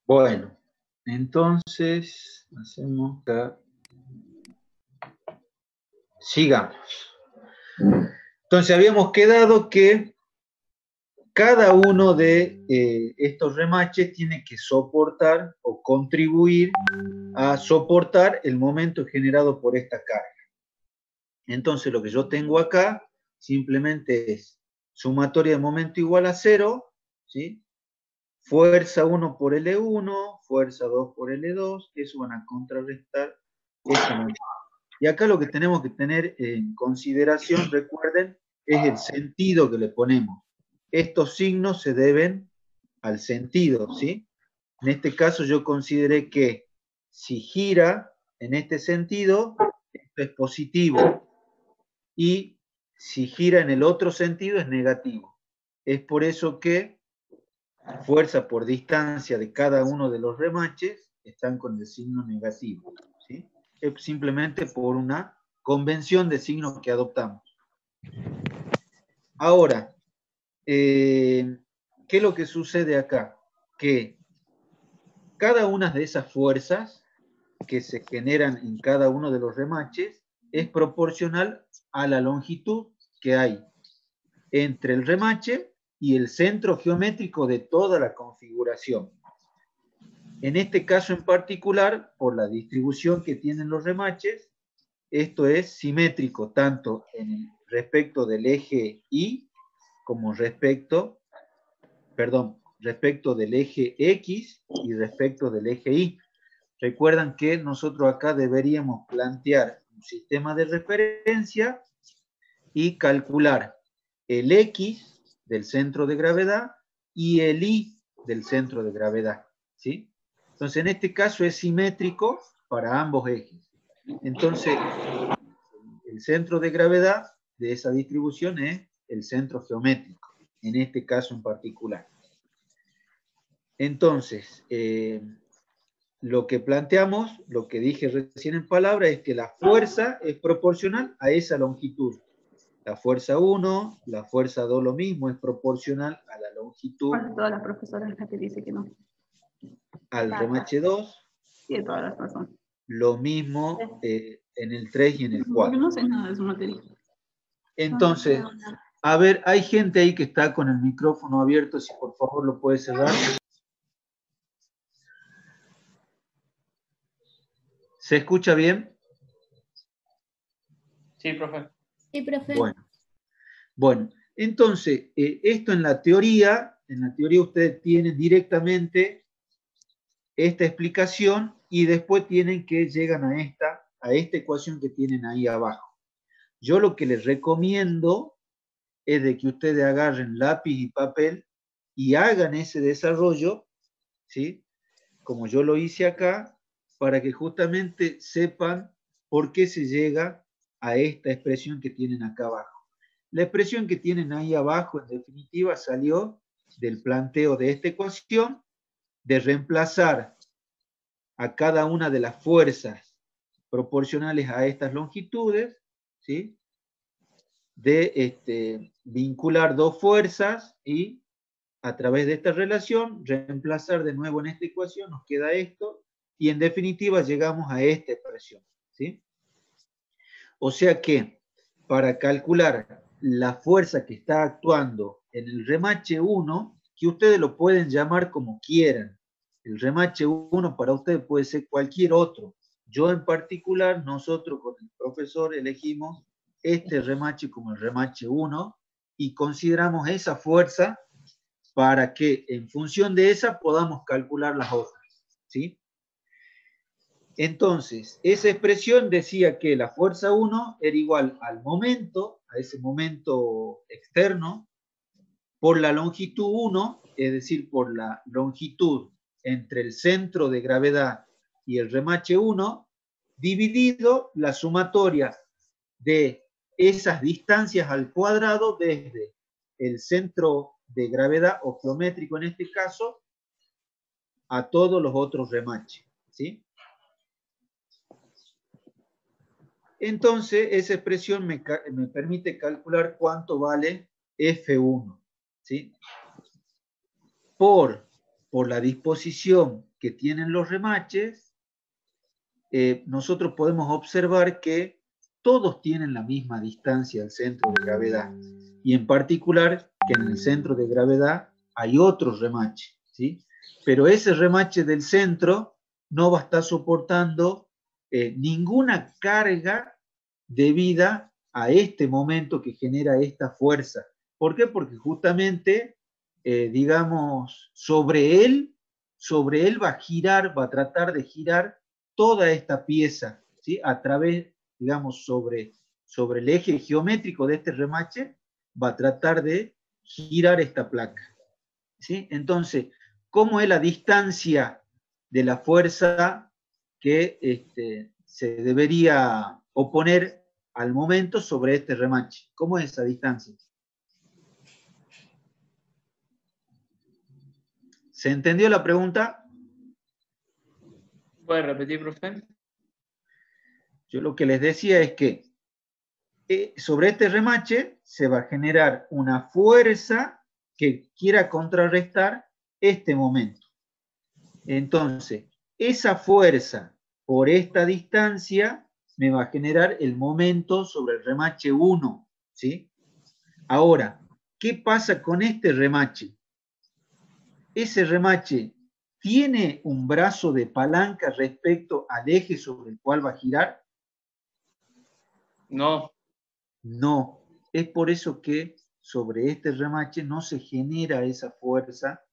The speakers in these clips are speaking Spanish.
Bueno, entonces, hacemos acá. Sigamos. Entonces, habíamos quedado que cada uno de estos remaches tiene que soportar o contribuir a soportar el momento generado por esta carga. Entonces, lo que yo tengo acá simplemente es sumatoria de momento igual a 0, ¿sí? Fuerza 1 por L1, fuerza 2 por L2, eso van a contrarrestar esta momento. Y acá lo que tenemos que tener en consideración, recuerden, es el sentido que le ponemos. Estos signos se deben al sentido, ¿sí? En este caso yo consideré que si gira en este sentido, esto es positivo. Y si gira en el otro sentido, es negativo. Es por eso que fuerza por distancia de cada uno de los remaches están con el signo negativo, ¿sí? Es simplemente por una convención de signos que adoptamos. Ahora, ¿qué es lo que sucede acá? Que cada una de esas fuerzas que se generan en cada uno de los remaches es proporcional a la longitud que hay entre el remache y el centro geométrico de toda la configuración. En este caso en particular, por la distribución que tienen los remaches, esto es simétrico tanto en respecto del eje Y como respecto del eje X y respecto del eje Y. Recuerdan que nosotros acá deberíamos plantear un sistema de referencia y calcular el X del centro de gravedad y el Y del centro de gravedad, ¿sí? Entonces, en este caso es simétrico para ambos ejes. Entonces, el centro de gravedad de esa distribución es el centro geométrico, en este caso en particular. Entonces, lo que planteamos, lo que dije recién en palabras, es que la fuerza es proporcional a esa longitud. La fuerza 1, la fuerza 2 lo mismo, es proporcional a la longitud. Bueno, todas las profesoras las que dice que no. Al remache 2. Tiene toda la razón. Lo mismo en el 3 y en el 4. Porque no sé nada de su materia. Entonces, a ver, hay gente ahí que está con el micrófono abierto, si por favor lo puede cerrar. ¿Se escucha bien? Sí, profe. Sí, profe. Bueno, entonces, esto en la teoría ustedes tienen directamente esta explicación y después tienen que llegan a esta ecuación que tienen ahí abajo. Yo lo que les recomiendo es de que ustedes agarren lápiz y papel y hagan ese desarrollo, ¿sí? Como yo lo hice acá, para que justamente sepan por qué se llega a esta expresión que tienen acá abajo. La expresión que tienen ahí abajo, en definitiva, salió del planteo de esta ecuación, de reemplazar a cada una de las fuerzas proporcionales a estas longitudes, ¿sí? De vincular dos fuerzas y a través de esta relación reemplazar de nuevo en esta ecuación, nos queda esto, y en definitiva llegamos a esta expresión, ¿sí? O sea que para calcular la fuerza que está actuando en el remache 1, que ustedes lo pueden llamar como quieran, el remache 1 para ustedes puede ser cualquier otro. Yo en particular, nosotros con el profesor elegimos este remache como el remache 1 y consideramos esa fuerza para que en función de esa podamos calcular las otras, ¿sí? Entonces, esa expresión decía que la fuerza 1 era igual al momento, a ese momento externo, por la longitud 1, es decir, por la longitud entre el centro de gravedad y el remache 1, dividido la sumatoria de esas distancias al cuadrado desde el centro de gravedad o geométrico en este caso a todos los otros remaches, ¿sí? Entonces, esa expresión me permite calcular cuánto vale F1, ¿sí? Por por la disposición que tienen los remaches, nosotros podemos observar que todos tienen la misma distancia al centro de gravedad. Y en particular, que en el centro de gravedad hay otro remache, ¿sí? Pero ese remache del centro no va a estar soportando ninguna carga debida a este momento que genera esta fuerza. ¿Por qué? Porque justamente, digamos, sobre él va a girar, va a tratar de girar toda esta pieza, ¿sí? A través, digamos, sobre el eje geométrico de este remache, va a tratar de girar esta placa, ¿sí? Entonces, ¿cómo es la distancia de la fuerza que se debería oponer al momento sobre este remache? ¿Cómo es esa distancia? ¿Se entendió la pregunta? ¿Puede repetir, profe? Yo lo que les decía es que sobre este remache se va a generar una fuerza que quiera contrarrestar este momento. Entonces, esa fuerza por esta distancia me va a generar el momento sobre el remache 1, ¿sí? Ahora, ¿qué pasa con este remache? Ese remache tiene un brazo de palanca respecto al eje sobre el cual va a girar. No. No, es por eso que sobre este remache no se genera esa fuerza,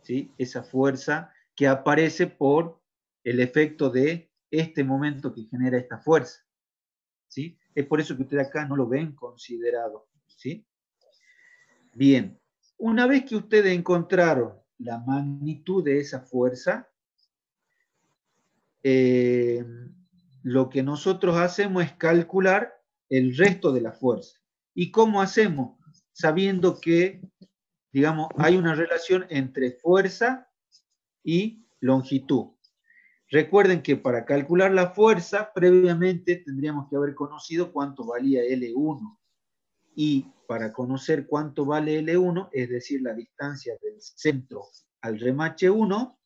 ¿sí? Esa fuerza que aparece por el efecto de este momento que genera esta fuerza, ¿sí? Es por eso que ustedes acá no lo ven considerado, ¿sí? Bien, una vez que ustedes encontraron la magnitud de esa fuerza, lo que nosotros hacemos es calcular el resto de la fuerza. ¿Y cómo hacemos? Sabiendo que, digamos, hay una relación entre fuerza y longitud. Recuerden que para calcular la fuerza, previamente tendríamos que haber conocido cuánto valía L1. Y para conocer cuánto vale L1, es decir, la distancia del centro al remache 1,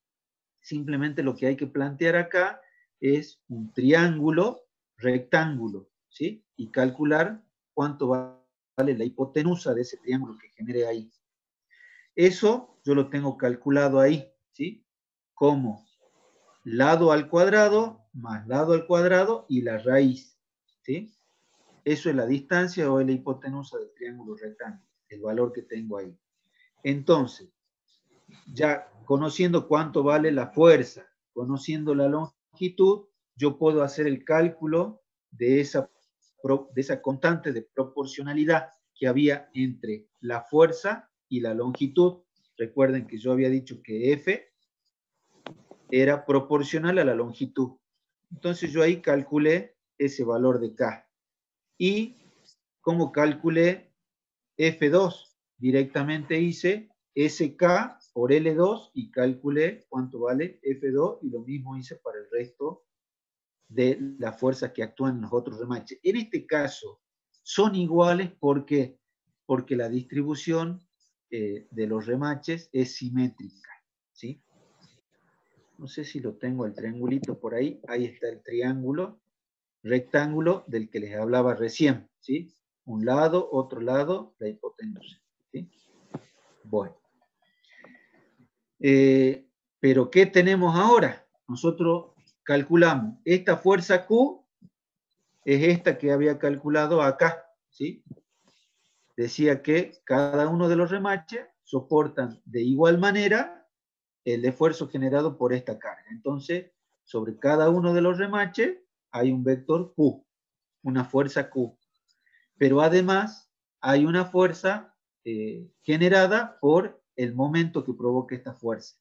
simplemente lo que hay que plantear acá es un triángulo rectángulo, ¿sí? Y calcular cuánto vale la hipotenusa de ese triángulo que genere ahí. Eso yo lo tengo calculado ahí, ¿sí? Como lado al cuadrado más lado al cuadrado y la raíz, ¿sí? Eso es la distancia o es la hipotenusa del triángulo rectángulo, el valor que tengo ahí. Entonces, ya conociendo cuánto vale la fuerza, conociendo la longitud, yo puedo hacer el cálculo de esa constante de proporcionalidad que había entre la fuerza y la longitud. Recuerden que yo había dicho que F era proporcional a la longitud. Entonces yo ahí calculé ese valor de K. Y como calculé F2, directamente hice SK por L2 y calculé cuánto vale F2 y lo mismo hice para el resto de las fuerzas que actúan en los otros remaches. En este caso son iguales porque la distribución de los remaches es simétrica, ¿sí? No sé si lo tengo el triangulito por ahí. Ahí está el triángulo rectángulo del que les hablaba recién, ¿sí? Un lado, otro lado, la hipotenusa, ¿sí? Bueno. Pero ¿qué tenemos ahora? Nosotros calculamos esta fuerza Q es esta que había calculado acá, ¿sí? Decía que cada uno de los remaches soportan de igual manera el esfuerzo generado por esta carga. Entonces, sobre cada uno de los remaches hay un vector Q, una fuerza Q. Pero además hay una fuerza generada por el momento que provoca esta fuerza.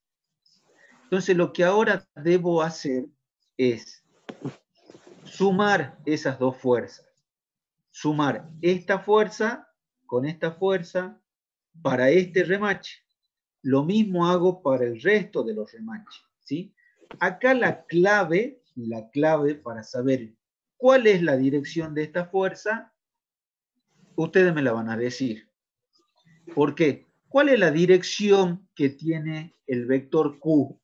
Entonces, lo que ahora debo hacer es sumar esas dos fuerzas. Sumar esta fuerza con esta fuerza para este remache. Lo mismo hago para el resto de los remaches, ¿sí? Acá la clave para saber cuál es la dirección de esta fuerza, ustedes me la van a decir. ¿Por qué? ¿Cuál es la dirección que tiene el vector Q?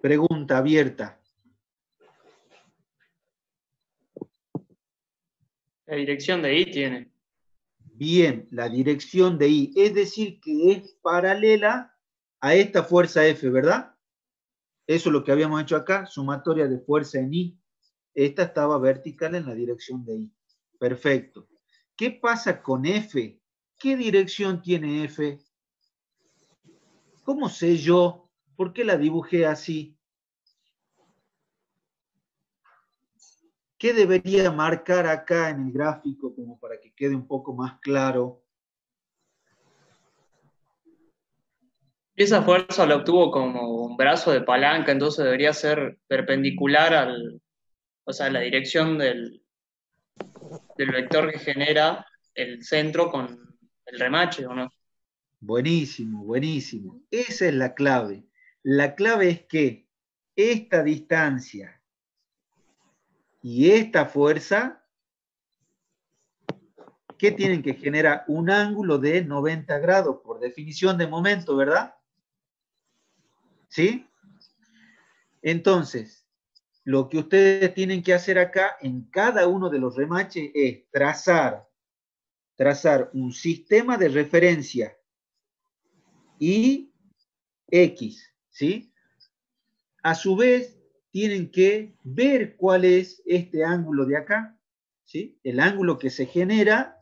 Pregunta abierta. La dirección de I tiene. Bien, la dirección de I, es decir, que es paralela a esta fuerza F, ¿verdad? Eso es lo que habíamos hecho acá, sumatoria de fuerza en I. Esta estaba vertical en la dirección de I. Perfecto. ¿Qué pasa con F? ¿Qué dirección tiene F? ¿Cómo sé yo? ¿Por qué la dibujé así? ¿Qué debería marcar acá en el gráfico como para que quede un poco más claro? Esa fuerza la obtuvo como un brazo de palanca, entonces debería ser perpendicular o sea, la dirección del vector que genera el centro con el remache, ¿o no? Buenísimo, buenísimo. Esa es la clave. La clave es que esta distancia y esta fuerza, ¿qué tienen que generar? Un ángulo de 90 grados, por definición de momento, ¿verdad? ¿Sí? Entonces, lo que ustedes tienen que hacer acá en cada uno de los remaches es trazar un sistema de referencia y X, ¿sí? A su vez, tienen que ver cuál es este ángulo de acá, ¿sí? El ángulo que se genera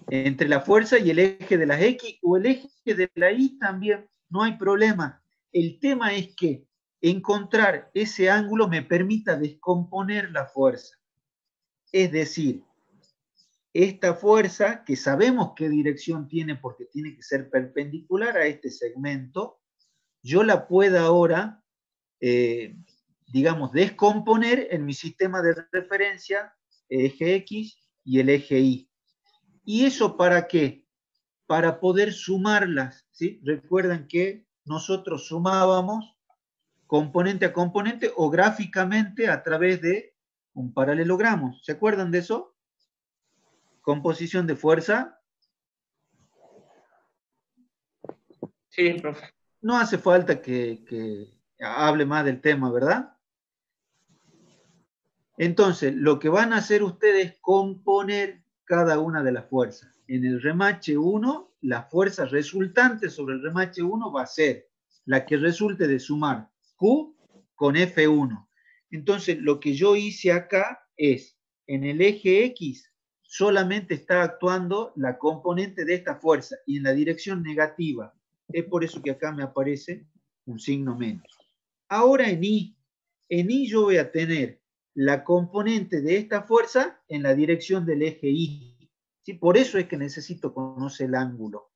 entre la fuerza y el eje de las X o el eje de la Y también, no hay problema. El tema es que encontrar ese ángulo me permita descomponer la fuerza. Es decir, esta fuerza, que sabemos qué dirección tiene porque tiene que ser perpendicular a este segmento, yo la puedo ahora, digamos, descomponer en mi sistema de referencia, el eje X y el eje Y. ¿Y eso para qué? Para poder sumarlas, ¿sí? Recuerdan que nosotros sumábamos componente a componente o gráficamente a través de un paralelogramo. ¿Se acuerdan de eso? Composición de fuerza. Sí, profe. No hace falta que hable más del tema, ¿verdad? Entonces, lo que van a hacer ustedes es componer cada una de las fuerzas. En el remache 1, la fuerza resultante sobre el remache 1 va a ser la que resulte de sumar Q con F1. Entonces, lo que yo hice acá es, en el eje X, solamente está actuando la componente de esta fuerza y en la dirección negativa. Es por eso que acá me aparece un signo menos. Ahora en Y yo voy a tener la componente de esta fuerza en la dirección del eje Y. ¿Sí? Por eso es que necesito conocer el ángulo.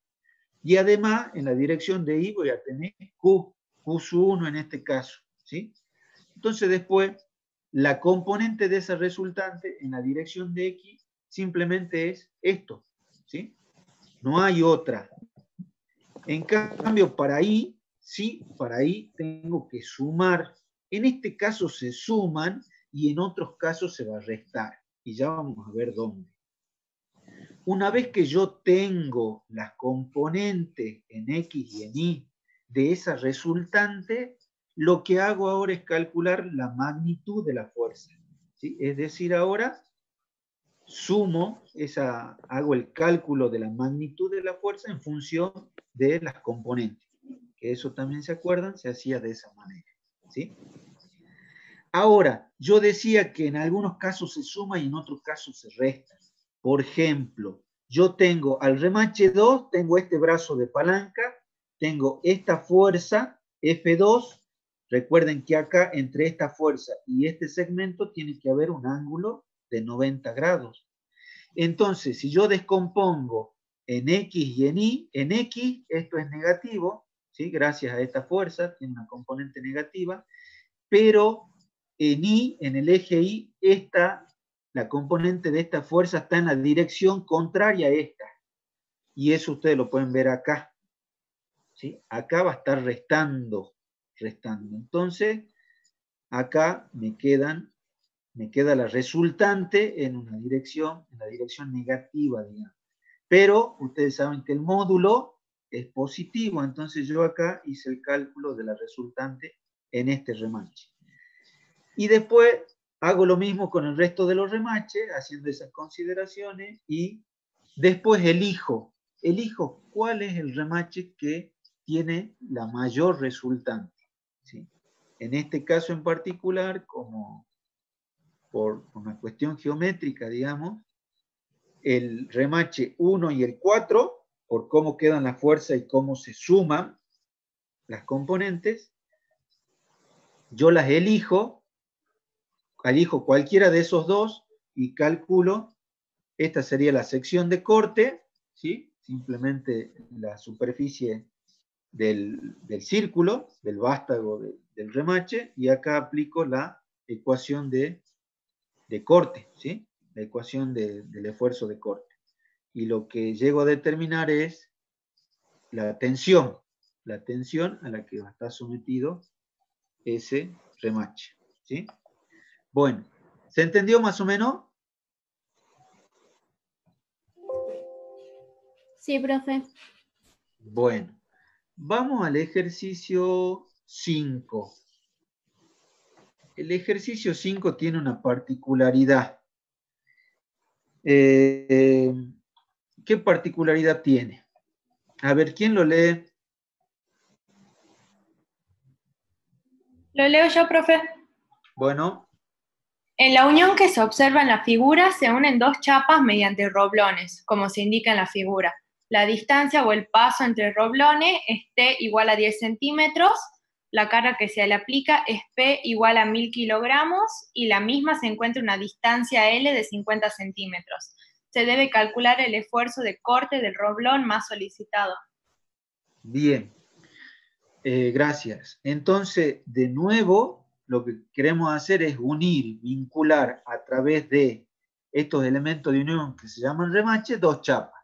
Y además, en la dirección de Y voy a tener Q1 en este caso. ¿Sí? Entonces después, la componente de esa resultante en la dirección de X simplemente es esto. ¿Sí? No hay otra. En cambio, para Y, sí, para Y tengo que sumar. En este caso se suman y en otros casos se va a restar. Y ya vamos a ver dónde. Una vez que yo tengo las componentes en X y en Y de esa resultante, lo que hago ahora es calcular la magnitud de la fuerza. ¿Sí? Es decir, ahora sumo, hago el cálculo de la magnitud de la fuerza en función de las componentes. Que eso también se acuerdan, se hacía de esa manera. ¿Sí? Ahora, yo decía que en algunos casos se suma y en otros casos se resta. Por ejemplo, yo tengo al remache 2, tengo este brazo de palanca, tengo esta fuerza F2. Recuerden que acá entre esta fuerza y este segmento tiene que haber un ángulo de 90 grados. Entonces, si yo descompongo en X y en X esto es negativo, ¿sí? Gracias a esta fuerza, tiene una componente negativa, pero en Y, en el eje Y, la componente de esta fuerza está en la dirección contraria a esta. Y eso ustedes lo pueden ver acá. ¿Sí? Acá va a estar restando. Entonces, acá me queda la resultante en la dirección negativa, digamos. pero ustedes saben que el módulo es positivo, entonces yo acá hice el cálculo de la resultante en este remache. Y después hago lo mismo con el resto de los remaches, haciendo esas consideraciones, y después elijo cuál es el remache que tiene la mayor resultante, ¿sí? En este caso en particular, como por una cuestión geométrica, digamos, el remache 1 y el 4, por cómo quedan las fuerzas y cómo se suman las componentes, yo las elijo cualquiera de esos dos y calculo, esta sería la sección de corte, ¿sí? Simplemente la superficie del círculo, del vástago del remache, y acá aplico la ecuación de corte, ¿sí? La ecuación del esfuerzo de corte. Y lo que llego a determinar es la tensión a la que va a estar sometido ese remache, ¿sí? Bueno, ¿se entendió más o menos? Sí, profe. Bueno, vamos al ejercicio 5. El ejercicio 5 tiene una particularidad. ¿Qué particularidad tiene? A ver, ¿quién lo lee? Lo leo yo, profe. Bueno, En la unión que se observa en la figura se unen dos chapas mediante roblones, como se indica en la figura. La distancia o el paso entre roblones es T igual a 10 centímetros, la carga que se le aplica es P igual a 1000 kilogramos y la misma se encuentra a una distancia L de 50 centímetros. Se debe calcular el esfuerzo de corte del roblón más solicitado. bien. Gracias. Entonces, de nuevo, lo que queremos hacer es unir, vincular a través de estos elementos de unión que se llaman remache, dos chapas.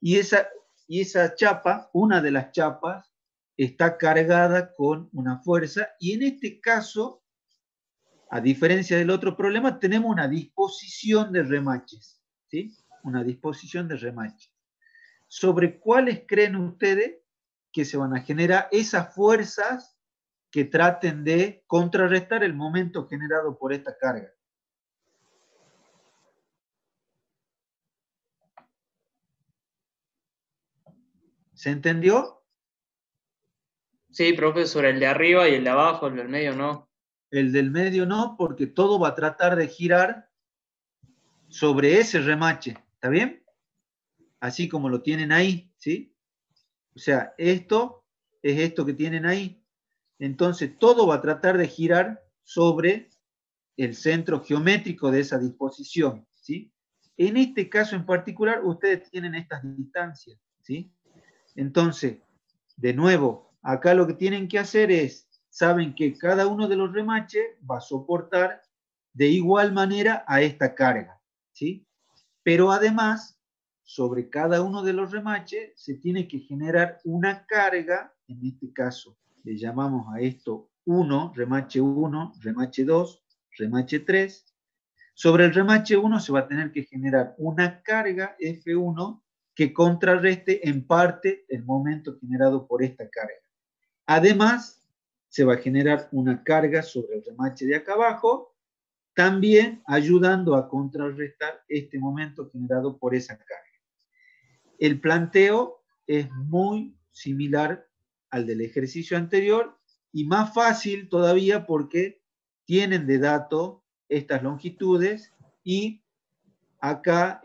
Y esa chapa, una de las chapas, está cargada con una fuerza, y en este caso, a diferencia del otro problema, tenemos una disposición de remaches, ¿sí? Una disposición de remaches. ¿Sobre cuáles creen ustedes que se van a generar esas fuerzas que traten de contrarrestar el momento generado por esta carga? ¿Se entendió? Sí, profesor, el de arriba y el de abajo, el del medio no. El del medio no, porque todo va a tratar de girar sobre ese remache, ¿está bien? Así como lo tienen ahí, ¿sí? O sea, esto es esto que tienen ahí. Entonces, todo va a tratar de girar sobre el centro geométrico de esa disposición, ¿sí? En este caso en particular, ustedes tienen estas distancias, ¿sí? Entonces, de nuevo, acá lo que tienen que hacer es, saben que cada uno de los remaches va a soportar de igual manera a esta carga, ¿sí? Pero además, sobre cada uno de los remaches se tiene que generar una carga, en este caso le llamamos a esto 1, remache 1, remache 2, remache 3. Sobre el remache 1 se va a tener que generar una carga F1 que contrarreste en parte el momento generado por esta carga. Además, se va a generar una carga sobre el remache de acá abajo, también ayudando a contrarrestar este momento generado por esa carga. El planteo es muy similar al del ejercicio anterior y más fácil todavía porque tienen de dato estas longitudes y acá,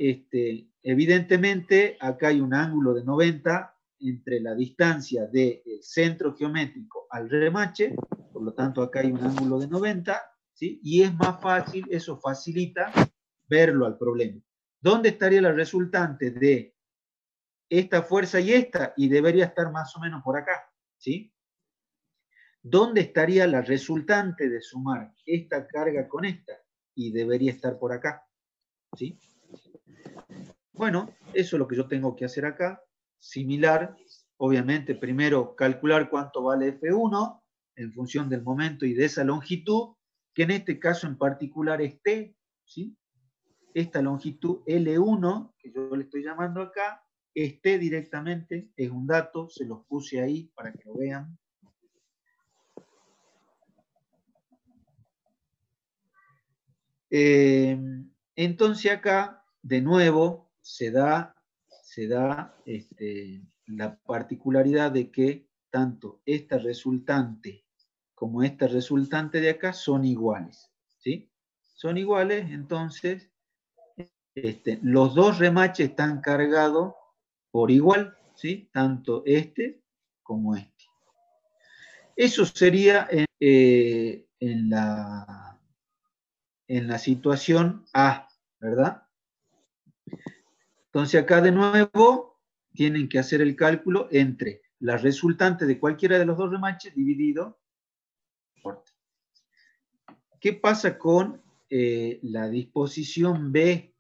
evidentemente, acá hay un ángulo de 90 entre la distancia del centro geométrico al remache, por lo tanto acá hay un ángulo de 90, ¿sí? Y es más fácil, eso facilita verlo al problema. ¿Dónde estaría la resultante de esta fuerza y esta? Y debería estar más o menos por acá, ¿sí? ¿Dónde estaría la resultante de sumar esta carga con esta? Y debería estar por acá, ¿sí? Bueno, eso es lo que yo tengo que hacer acá. Similar, obviamente, primero calcular cuánto vale F1 en función del momento y de esa longitud, que en este caso en particular es T, ¿sí? Esta longitud L1, que yo le estoy llamando acá, este directamente, es un dato, se los puse ahí para que lo vean. Entonces acá, de nuevo, se da la particularidad de que tanto esta resultante como esta resultante de acá son iguales, ¿sí? Son iguales, entonces los dos remaches están cargados por igual, ¿sí? Tanto este como este. Eso sería en la situación A, ¿verdad? Entonces acá de nuevo tienen que hacer el cálculo entre la resultante de cualquiera de los dos remaches dividido por T. ¿Qué pasa con la disposición B?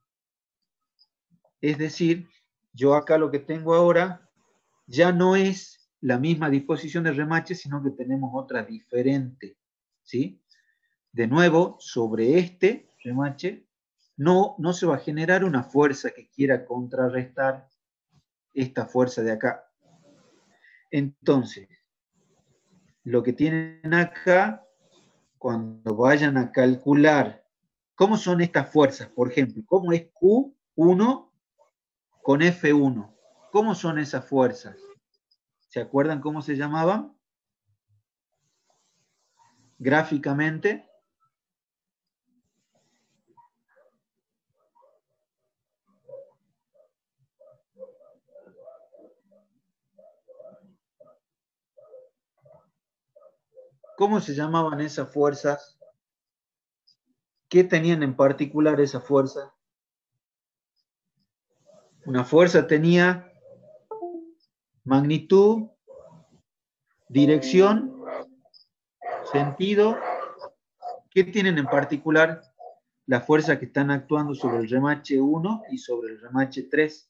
Es decir, yo acá lo que tengo ahora ya no es la misma disposición de remache, sino que tenemos otra diferente, ¿sí? De nuevo, sobre este remache no se va a generar una fuerza que quiera contrarrestar esta fuerza de acá. Entonces, lo que tienen acá, cuando vayan a calcular cómo son estas fuerzas, por ejemplo, cómo es Q1 con F1, ¿cómo son esas fuerzas? ¿Se acuerdan cómo se llamaban? Gráficamente. ¿Cómo se llamaban esas fuerzas? ¿Qué tenían en particular esas fuerzas? Una fuerza tenía magnitud, dirección, sentido. ¿Qué tienen en particular las fuerzas que están actuando sobre el remache 1 y sobre el remache 3?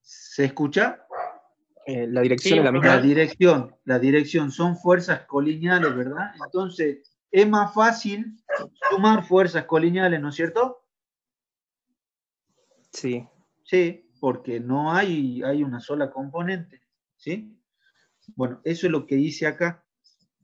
¿Se escucha? La dirección Sí, es la misma. La dirección son fuerzas colineales, ¿verdad? Entonces, es más fácil sumar fuerzas colineales, ¿no es cierto? Sí. Sí, porque no hay una sola componente, ¿sí? Bueno, eso es lo que hice acá.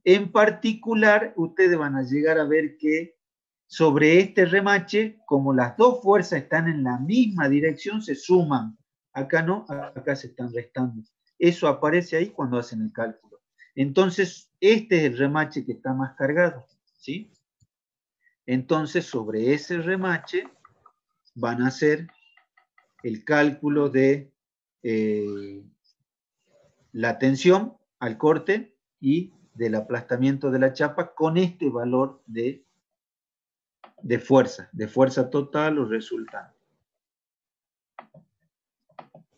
En particular, ustedes van a llegar a ver que sobre este remache, como las dos fuerzas están en la misma dirección, se suman. Acá no, acá se están restando. Eso aparece ahí cuando hacen el cálculo. Entonces, este es el remache que está más cargado, ¿sí? Entonces, sobre ese remache van a hacer el cálculo de la tensión al corte y del aplastamiento de la chapa con este valor de fuerza total o resultante.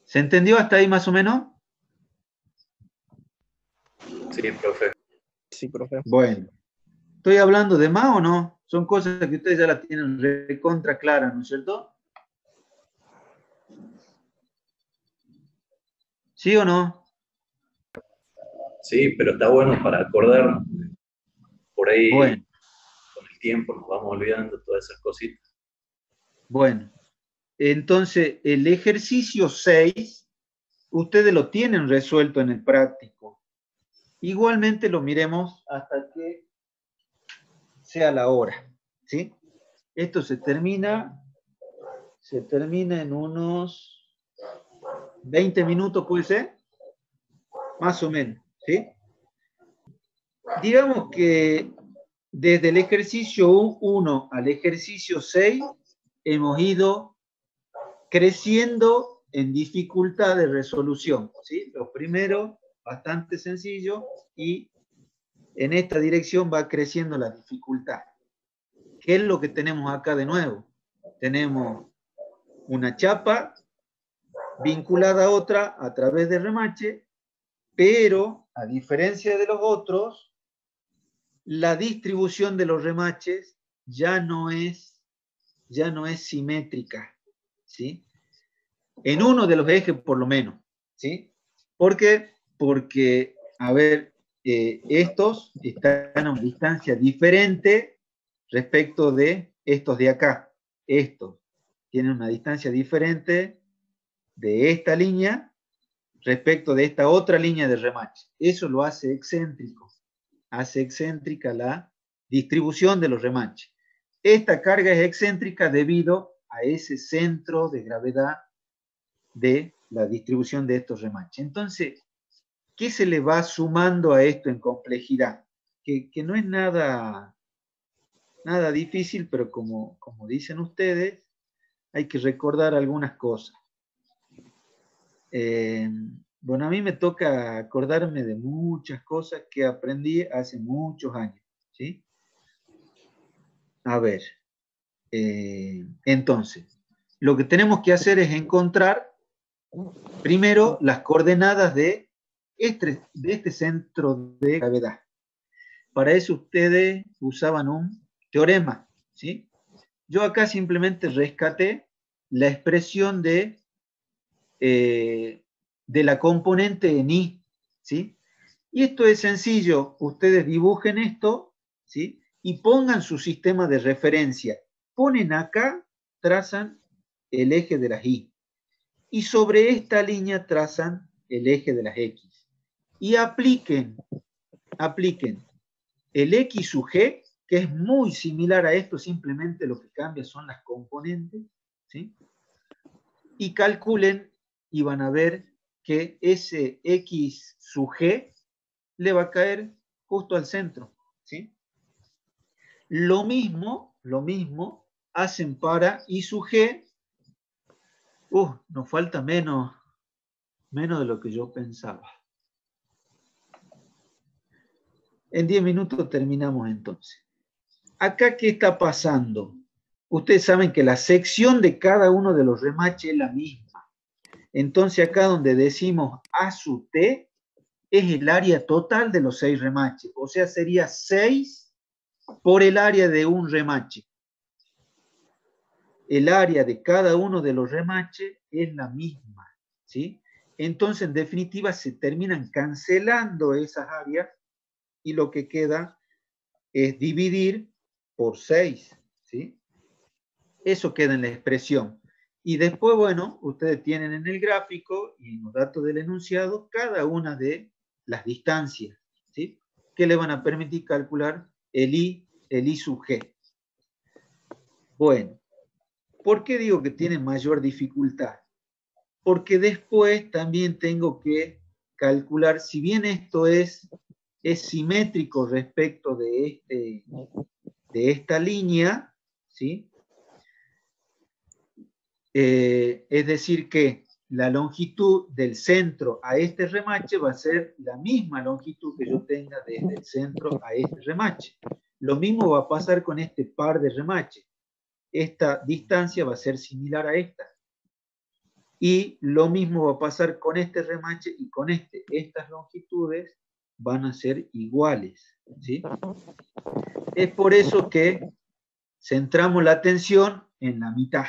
¿Se entendió hasta ahí más o menos? Sí, profe. Sí, profe. Bueno, ¿estoy hablando de más o no? Son cosas que ustedes ya las tienen recontra claras, ¿no es cierto? ¿Sí o no? Sí, pero está bueno para acordarnos. Por ahí, Bueno, con el tiempo, nos vamos olvidando todas esas cositas. bueno. Entonces, el ejercicio 6, ustedes lo tienen resuelto en el práctico. Igualmente lo miremos hasta que sea la hora, ¿sí? Esto se termina en unos 20 minutos, ¿puede ser? Más o menos, ¿sí? Digamos que desde el ejercicio 1 al ejercicio 6 hemos ido creciendo en dificultad de resolución, ¿sí? Los primeros, bastante sencillo, y en esta dirección va creciendo la dificultad. ¿Qué es lo que tenemos acá de nuevo? Tenemos una chapa vinculada a otra a través de remache, pero a diferencia de los otros, la distribución de los remaches ya no es simétrica, ¿sí? En uno de los ejes por lo menos, ¿sí? ¿Por qué? Porque, a ver, estos están a una distancia diferente respecto de estos de acá. Estos tienen una distancia diferente de esta línea respecto de esta otra línea de remache. Eso lo hace excéntrico. Hace excéntrica la distribución de los remaches. Esta carga es excéntrica debido a ese centro de gravedad de la distribución de estos remaches. Entonces, ¿qué se le va sumando a esto en complejidad? Que no es nada difícil, pero como dicen ustedes, hay que recordar algunas cosas. Bueno, a mí me toca acordarme de muchas cosas que aprendí hace muchos años, ¿sí? A ver, entonces, lo que tenemos que hacer es encontrar primero las coordenadas de este centro de gravedad. Para eso ustedes usaban un teorema, ¿sí? Yo acá simplemente rescaté la expresión de la componente en I, ¿sí? Y esto es sencillo, ustedes dibujen esto, ¿sí? Y pongan su sistema de referencia. Ponen acá, trazan el eje de las Y. Y sobre esta línea trazan el eje de las X. Y apliquen el X sub G, que es muy similar a esto, simplemente lo que cambia son las componentes, ¿sí? Y calculen y van a ver que ese X sub G le va a caer justo al centro, ¿sí? Lo mismo hacen para Y sub G. Nos falta menos de lo que yo pensaba. En 10 minutos terminamos entonces. Acá, ¿qué está pasando? Ustedes saben que la sección de cada uno de los remaches es la misma. Entonces acá donde decimos A sub T es el área total de los 6 remaches. O sea, sería 6 por el área de un remache. El área de cada uno de los remaches es la misma, ¿sí? Entonces, en definitiva, se terminan cancelando esas áreas y lo que queda es dividir por 6, ¿sí? Eso queda en la expresión. Y después, bueno, ustedes tienen en el gráfico y en los datos del enunciado cada una de las distancias, ¿sí? Que le van a permitir calcular el I sub G. Bueno, ¿por qué digo que tiene mayor dificultad? Porque después también tengo que calcular, si bien esto es simétrico respecto de esta línea, ¿sí? Es decir que la longitud del centro a este remache va a ser la misma longitud que yo tenga desde el centro a este remache. Lo mismo va a pasar con este par de remaches. Esta distancia va a ser similar a esta. Y lo mismo va a pasar con este remache y con este. Estas longitudes van a ser iguales, ¿sí? Es por eso que centramos la atención en la mitad,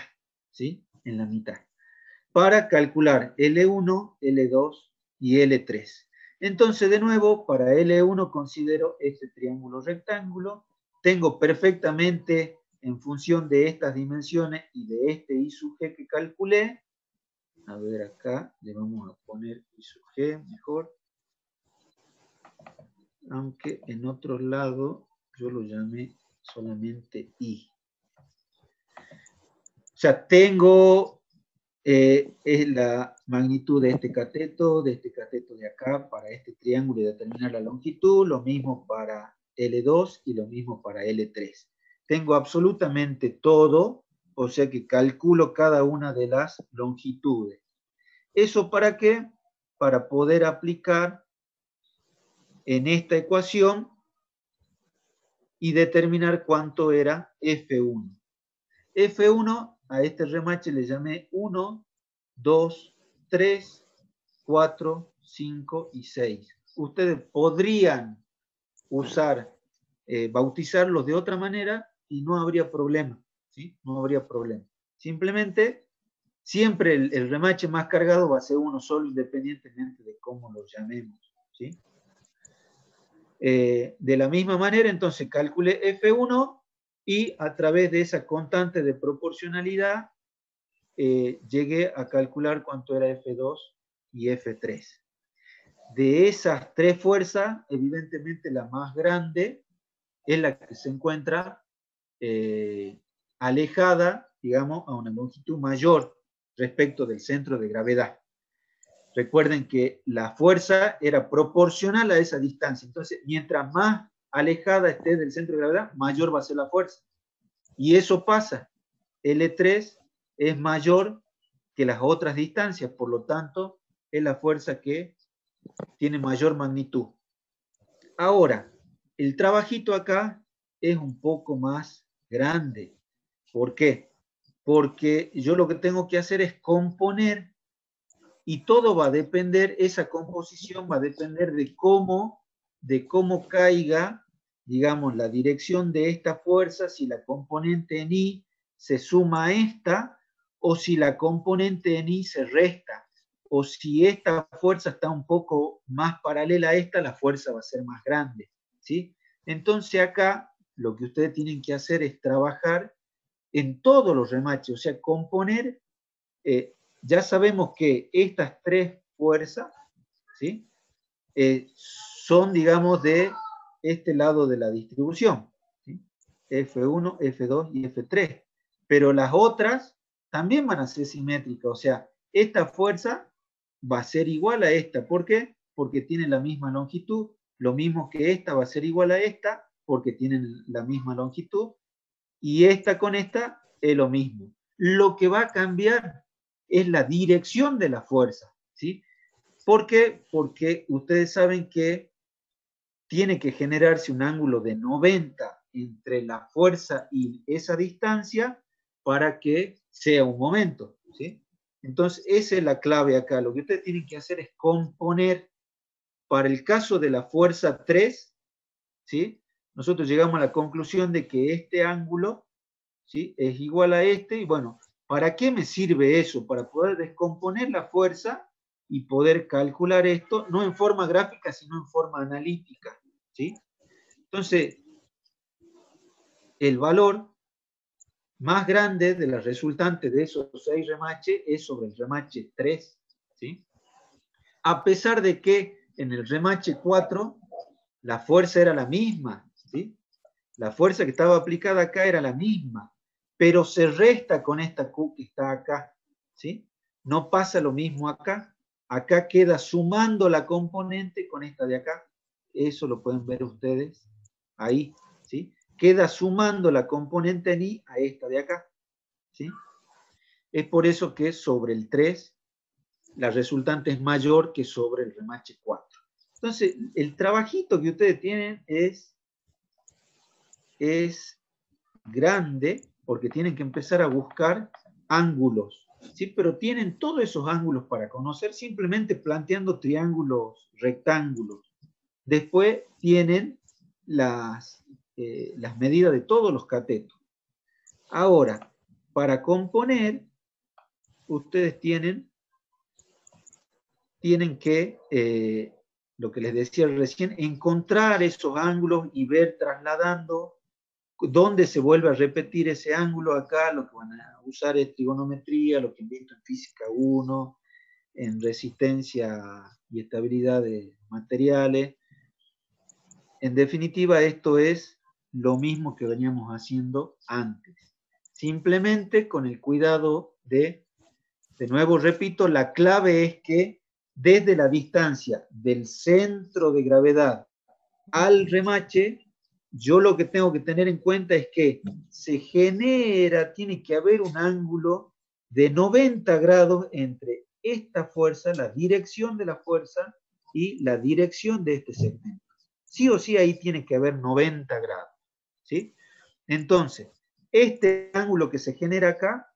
¿sí? En la mitad. Para calcular L1, L2 y L3. Entonces, de nuevo, para L1 considero este triángulo rectángulo. Tengo perfectamente, en función de estas dimensiones y de este I sub G que calculé, a ver acá, le vamos a poner I sub G mejor. Aunque en otro lado yo lo llamé solamente I. O sea, tengo es la magnitud de este cateto de acá para este triángulo y determinar la longitud, lo mismo para L2 y lo mismo para L3. Tengo absolutamente todo, o sea que calculo cada una de las longitudes. ¿Eso para qué? Para poder aplicar en esta ecuación y determinar cuánto era F1. F1 a este remache le llamé 1, 2, 3, 4, 5 y 6. Ustedes podrían bautizarlos de otra manera y no habría problema, ¿sí? No habría problema. Simplemente, siempre el remache más cargado va a ser uno solo, independientemente de cómo lo llamemos, ¿sí? De la misma manera, entonces calculé F1 y a través de esa constante de proporcionalidad llegué a calcular cuánto era F2 y F3. De esas tres fuerzas, evidentemente la más grande es la que se encuentra alejada, digamos, a una longitud mayor respecto del centro de gravedad. Recuerden que la fuerza era proporcional a esa distancia. Entonces, mientras más alejada esté del centro de gravedad, mayor va a ser la fuerza. Y eso pasa. L3 es mayor que las otras distancias, por lo tanto, es la fuerza que tiene mayor magnitud. Ahora, el trabajito acá es un poco más grande. ¿Por qué? Porque yo lo que tengo que hacer es componer y todo va a depender, esa composición va a depender de cómo caiga, digamos, la dirección de esta fuerza, si la componente en I se suma a esta, o si la componente en I se resta, o si esta fuerza está un poco más paralela a esta, la fuerza va a ser más grande, ¿sí? Entonces acá lo que ustedes tienen que hacer es trabajar en todos los remaches, o sea, componer. Ya sabemos que estas tres fuerzas, ¿sí? Son, digamos, de este lado de la distribución, ¿sí? F1, F2 y F3. Pero las otras también van a ser simétricas, o sea, esta fuerza va a ser igual a esta. ¿Por qué? Porque tienen la misma longitud, lo mismo que esta va a ser igual a esta, porque tienen la misma longitud, y esta con esta es lo mismo. Lo que va a cambiar es la dirección de la fuerza, ¿sí? ¿Por qué? Porque ustedes saben que tiene que generarse un ángulo de 90 entre la fuerza y esa distancia para que sea un momento, ¿sí? Entonces, esa es la clave acá. Lo que ustedes tienen que hacer es componer, para el caso de la fuerza 3, ¿sí? Nosotros llegamos a la conclusión de que este ángulo, ¿sí?, es igual a este, y bueno, ¿para qué me sirve eso? Para poder descomponer la fuerza y poder calcular esto, no en forma gráfica, sino en forma analítica, ¿sí? Entonces, el valor más grande de la resultante de esos 6 remaches es sobre el remache 3, ¿sí? A pesar de que en el remache 4 la fuerza era la misma, ¿sí? La fuerza que estaba aplicada acá era la misma, pero se resta con esta Q que está acá, ¿sí? No pasa lo mismo acá. Acá queda sumando la componente con esta de acá. Eso lo pueden ver ustedes ahí, ¿sí? Queda sumando la componente en I a esta de acá, ¿sí? Es por eso que sobre el 3 la resultante es mayor que sobre el remache 4. Entonces, el trabajito que ustedes tienen es grande, porque tienen que empezar a buscar ángulos, ¿sí? Pero tienen todos esos ángulos para conocer simplemente planteando triángulos, rectángulos. Después tienen las medidas de todos los catetos. Ahora, para componer, ustedes tienen que, lo que les decía recién, encontrar esos ángulos y ver trasladando dónde se vuelve a repetir ese ángulo. Acá lo que van a usar es trigonometría, lo que han visto en física 1, en resistencia y estabilidad de materiales. En definitiva, esto es lo mismo que veníamos haciendo antes. Simplemente con el cuidado de nuevo repito, la clave es que desde la distancia del centro de gravedad al remache, yo lo que tengo que tener en cuenta es que se genera, tiene que haber un ángulo de 90 grados entre esta fuerza, la dirección de la fuerza, y la dirección de este segmento. Sí o sí ahí tiene que haber 90 grados, ¿sí? Entonces, este ángulo que se genera acá,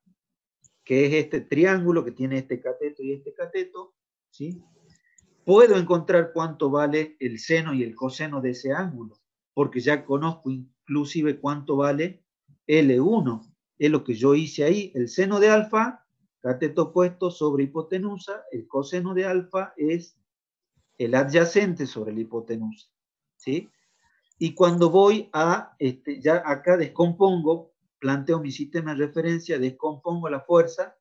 que es este triángulo que tiene este cateto y este cateto, ¿sí? Puedo encontrar cuánto vale el seno y el coseno de ese ángulo, porque ya conozco inclusive cuánto vale L1. Es lo que yo hice ahí. El seno de alfa, cateto opuesto sobre hipotenusa. El coseno de alfa es el adyacente sobre la hipotenusa. ¿sí? Y cuando voy a, ya acá descompongo, planteo mi sistema de referencia, descompongo la fuerza,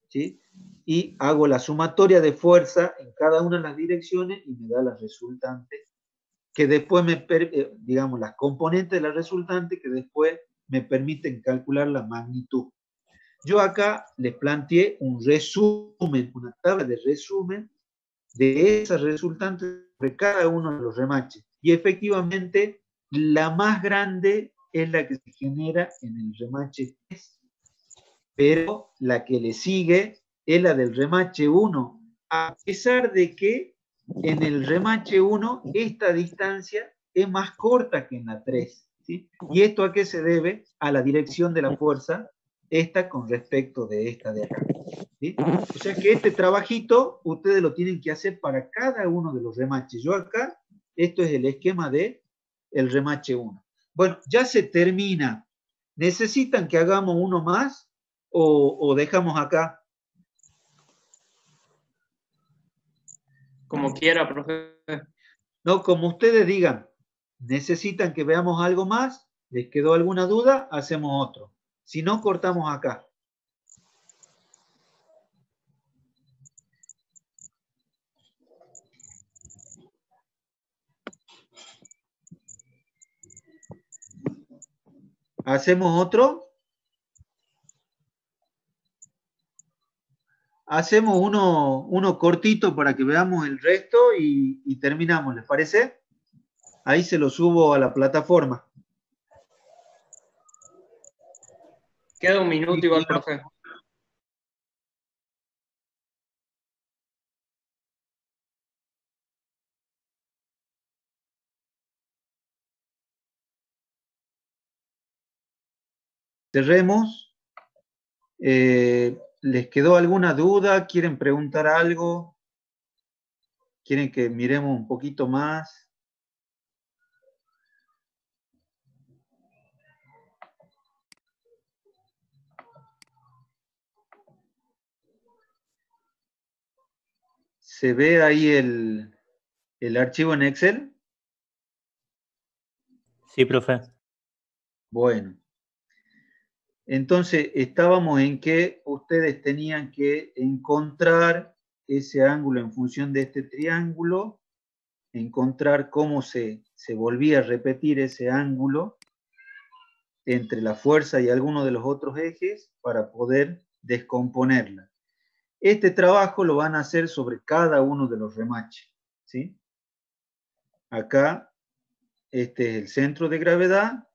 ¿sí? Y hago la sumatoria de fuerza en cada una de las direcciones y me da la resultante, que después digamos, las componentes de la resultante que después me permiten calcular la magnitud. Yo acá les planteé un resumen, una tabla de resumen de esas resultantes de cada uno de los remaches. Y efectivamente, la más grande es la que se genera en el remache 3, pero la que le sigue es la del remache 1, a pesar de que en el remache 1 esta distancia es más corta que en la 3. ¿Sí? ¿Y esto a qué se debe? A la dirección de la fuerza, esta con respecto de esta de acá. ¿Sí? O sea que este trabajito ustedes lo tienen que hacer para cada uno de los remaches. Yo acá, esto es el esquema de el remache 1. Bueno, ya se termina. ¿Necesitan que hagamos uno más o dejamos acá? Como quiera, profe. No, como ustedes digan. ¿Necesitan que veamos algo más? ¿Les quedó alguna duda? Hacemos otro. Si no, cortamos acá. ¿Hacemos otro? Hacemos uno cortito para que veamos el resto y terminamos, ¿les parece? Ahí se lo subo a la plataforma. Queda un minuto igual, profe. Cerremos. ¿Les quedó alguna duda? ¿Quieren preguntar algo? ¿Quieren que miremos un poquito más? ¿Se ve ahí el archivo en Excel? Sí, profe. Bueno. Entonces, estábamos en que ustedes tenían que encontrar ese ángulo en función de este triángulo, encontrar cómo se volvía a repetir ese ángulo entre la fuerza y alguno de los otros ejes para poder descomponerla. Este trabajo lo van a hacer sobre cada uno de los remaches, ¿sí? Acá, este es el centro de gravedad,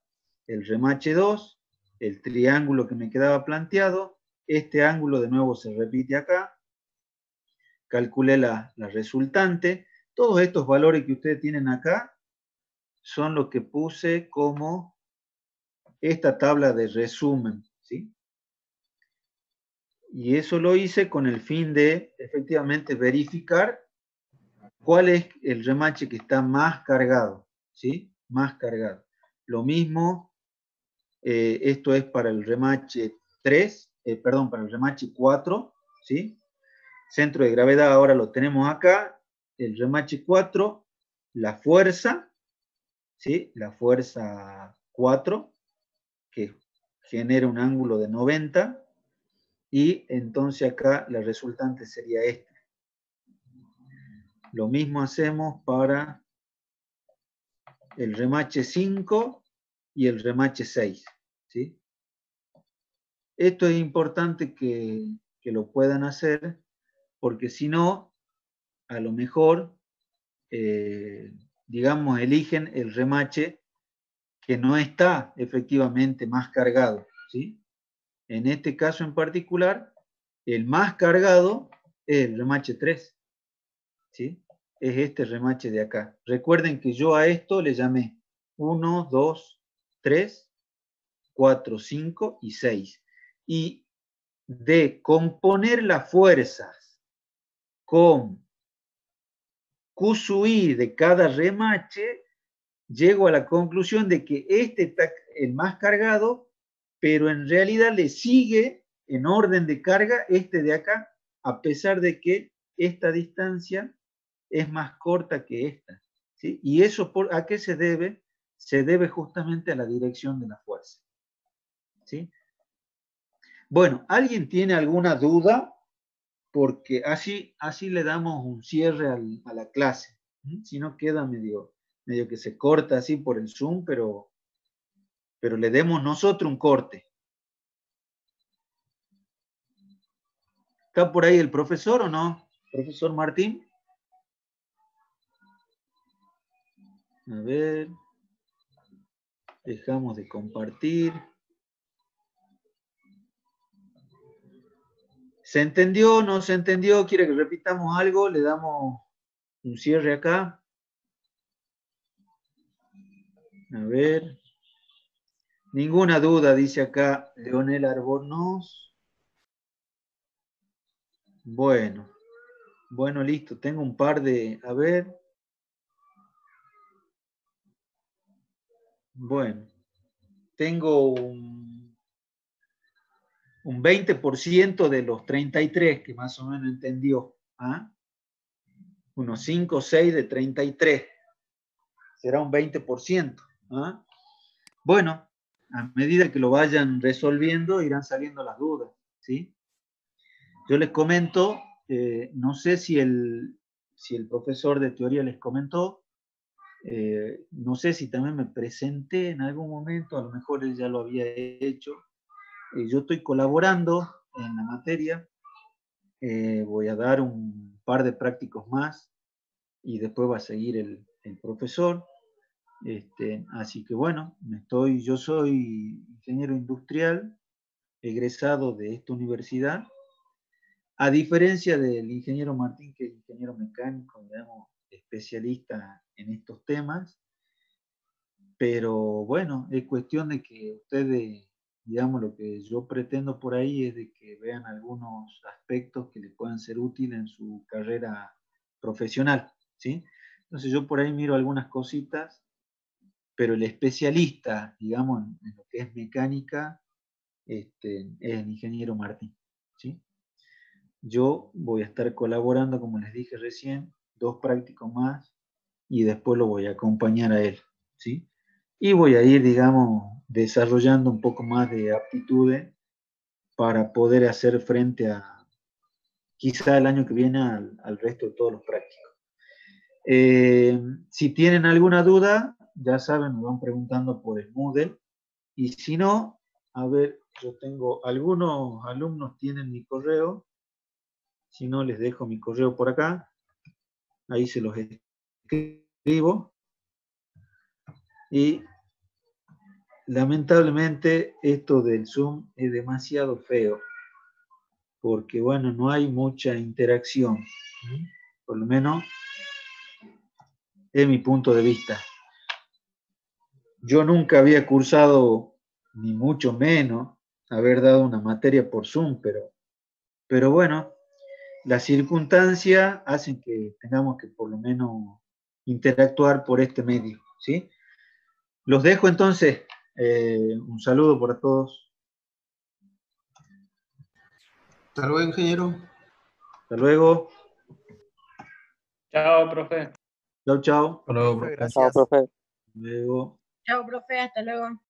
el remache 2, el triángulo que me quedaba planteado, este ángulo de nuevo se repite acá, calculé la resultante, todos estos valores que ustedes tienen acá son los que puse como esta tabla de resumen, ¿sí? Y eso lo hice con el fin de efectivamente verificar cuál es el remache que está más cargado, ¿sí? Más cargado. Lo mismo, esto es para el remache 3, perdón, para el remache 4, ¿sí? Centro de gravedad ahora lo tenemos acá, el remache 4, la fuerza, ¿sí? La fuerza 4, que genera un ángulo de 90, y entonces acá la resultante sería esta. Lo mismo hacemos para el remache 5 y el remache 6, ¿sí? Esto es importante que lo puedan hacer, porque si no, a lo mejor, digamos, eligen el remache que no está efectivamente más cargado, ¿sí? En este caso en particular, el más cargado es el remache 3, ¿sí? Es este remache de acá. Recuerden que yo a esto le llamé 1, 2, 3, 4, 5 y 6. Y de componer las fuerzas con Q sub I de cada remache, llego a la conclusión de que este está el más cargado, pero en realidad le sigue en orden de carga este de acá, a pesar de que esta distancia es más corta que esta, ¿sí? ¿Y eso a qué se debe? Se debe justamente a la dirección de la fuerza, ¿sí? Bueno, ¿alguien tiene alguna duda? Porque así le damos un cierre a la clase. Si no queda medio que se corta así por el Zoom, pero le demos nosotros un corte. ¿Está por ahí el profesor o no? ¿Profesor Martín? A ver. Dejamos de compartir. ¿Se entendió? ¿No se entendió? ¿Quiere que repitamos algo? Le damos un cierre acá. A ver. Ninguna duda, dice acá Leonel Albornoz. Bueno, listo. Tengo un par de... A ver. Bueno, tengo un 20% de los 33 que más o menos entendió. ¿Ah? Unos 5 o 6 de 33. Será un 20%. ¿Ah? Bueno, a medida que lo vayan resolviendo, irán saliendo las dudas, ¿sí? Yo les comento, no sé si el profesor de teoría les comentó, no sé si también me presenté en algún momento, a lo mejor él ya lo había hecho. Yo estoy colaborando en la materia, voy a dar un par de prácticos más y después va a seguir el profesor. Así que bueno, yo soy ingeniero industrial, egresado de esta universidad, a diferencia del ingeniero Martín, que es ingeniero mecánico, digamos, especialista en estos temas, pero bueno, es cuestión de que ustedes, digamos, lo que yo pretendo por ahí es de que vean algunos aspectos que les puedan ser útiles en su carrera profesional, ¿sí? Entonces yo por ahí miro algunas cositas, pero el especialista, digamos, en lo que es mecánica, es el ingeniero Martín, ¿sí? Yo voy a estar colaborando, como les dije recién, 2 prácticos más, y después lo voy a acompañar a él, ¿sí? Y voy a ir, digamos, desarrollando un poco más de aptitudes para poder hacer frente a, quizá el año que viene, al resto de todos los prácticos. Si tienen alguna duda, ya saben, me van preguntando por el Moodle. Y si no, a ver, yo tengo, algunos alumnos tienen mi correo. Si no, les dejo mi correo por acá. Ahí se los escribo. Y lamentablemente esto del Zoom es demasiado feo. Porque, bueno, no hay mucha interacción. Por lo menos es mi punto de vista. Yo nunca había cursado, ni mucho menos, haber dado una materia por Zoom, pero bueno, las circunstancias hacen que tengamos que por lo menos interactuar por este medio, ¿sí? Los dejo entonces. Un saludo para todos. Hasta luego, ingeniero. Hasta luego. Chao, profe. Chau, chau. Hasta luego, Profe, profe. gracias. Hasta luego. Chao, profe, hasta luego.